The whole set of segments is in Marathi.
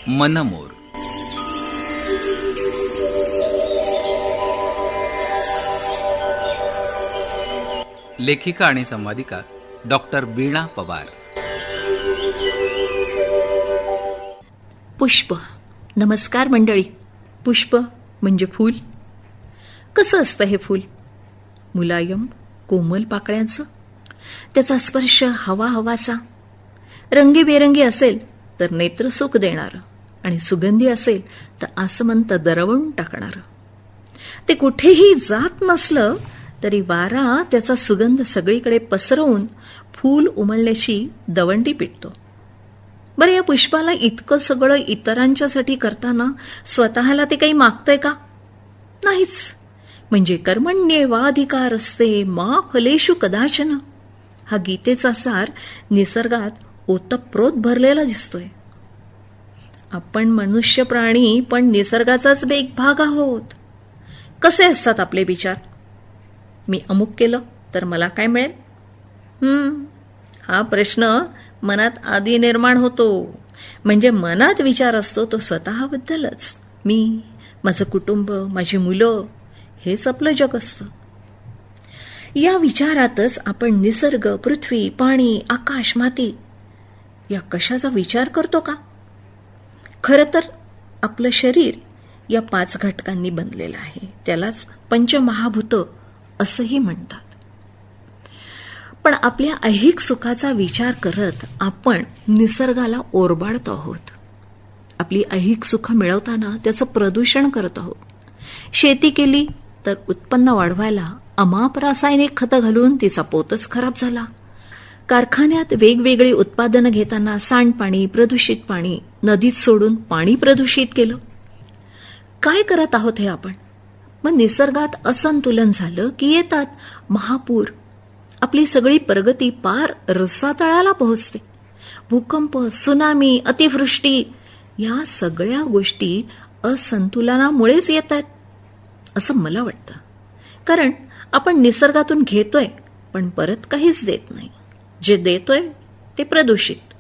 मनमोर. लेखिका आणि संवादिका डॉक्टर वीणा पवार. पुष्प. नमस्कार मंडळी. पुष्प म्हणजे फूल. कसं असतं हे फूल? मुलायम कोमल पाकळ्यांचं, त्याचा स्पर्श हवा हवाचा, रंगीबेरंगी असेल तर नेत्रसुख देणारं आणि सुगंधी असेल तर आसमंत दरवून टाकणारं. ते कुठेही जात नसलं तरी वारा त्याचा सुगंध सगळीकडे पसरवून फूल उमलण्याची दवंडी पिटतो. बरं, या पुष्पाला इतकं सगळं इतरांच्यासाठी करताना स्वतःला ते काही मागतंय का? नाहीच. म्हणजे कर्मण्येवाधिकारस्ते मा फलेषु कदाचन हा गीतेचा सार निसर्गात ओतप्रोत भरलेला दिसतोय. आपण मनुष्य प्राणी पण निसर्गाचाच एक भाग आहोत. कसे असतात आपले विचार? मी अमुक केलं तर मला काय मिळेल? हा प्रश्न मनात आधी निर्माण होतो. म्हणजे मनात विचार असतो तो स्वतःबद्दलच. मी, माझं कुटुंब, माझी मुलं, हेच आपलं जग असतं. या विचारातच आपण निसर्ग, पृथ्वी, पाणी, आकाश, माती या कशाचा विचार करतो का? खरं तर आपलं शरीर या 5 घटकांनी बनलेलं आहे. त्यालाच पंचमहाभूत असंही म्हणतात. पण आपल्या ऐहिक सुखाचा विचार करत आपण निसर्गाला ओरबाडतो आहोत. आपली ऐहिक सुख मिळवताना त्याचं प्रदूषण करत आहोत. शेती केली तर उत्पन्न वाढवायला अमाप रासायनिक खतं घालून तिचा पोतच खराब झाला. कारखान्यात वेगवेगळी उत्पादनं घेताना सांडपाणी, प्रदूषित पाणी नदीत सोडून पाणी प्रदूषित केलं. काय करत आहोत हे आपण? मग निसर्गात असंतुलन झालं की येतात महापूर. आपली सगळी प्रगती पार रसातळाला पोहोचते. भूकंप, सुनामी, अतिवृष्टी या सगळ्या गोष्टी असंतुलनामुळेच येतात असं मला वाटतं. कारण आपण निसर्गातून घेतोय पण परत काहीच देत नाही. जे देतोय ते प्रदूषित.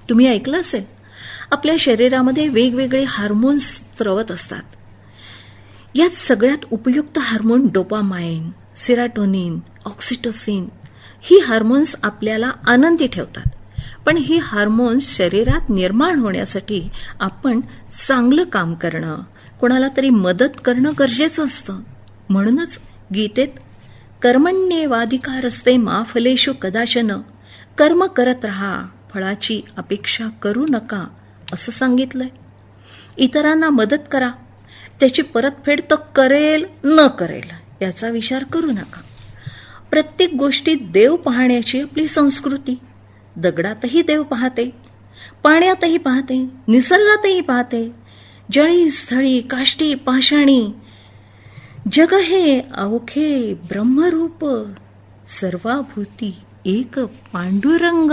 तुम्ही ऐकलं असेल, आपल्या शरीरामध्ये वेगवेगळे हार्मोन्स स्त्रवत असतात. यात सगळ्यात उपयुक्त हार्मोन डोपामाइन, सेरोटोनिन, ऑक्सिटोसिन ही हार्मोन्स आपल्याला आनंदी ठेवतात. पण ही हार्मोन्स शरीरात निर्माण होण्यासाठी आपण चांगलं काम करणं, कोणाला तरी मदत करणं गरजेचं असतं. म्हणूनच गीतेत कर्मण्येवाधिकारस्ते मा फलेषु कदाचन, कर्म करत राहा, फळाची अपेक्षा करू नका असं सांगितलंय. इतरांना मदत करा, त्याची परतफेड तो करेल न करेल याचा विचार करू नका. प्रत्येक गोष्टीत देव पाहण्याची आपली संस्कृती. दगडातही देव पाहते, पाण्यातही पाहते, निसर्गातही पाहते, जळी स्थळी काष्टी पाषाणी. जग हे अवखे ब्रह्मरूप, सर्वाभूती एक पांडुरंग.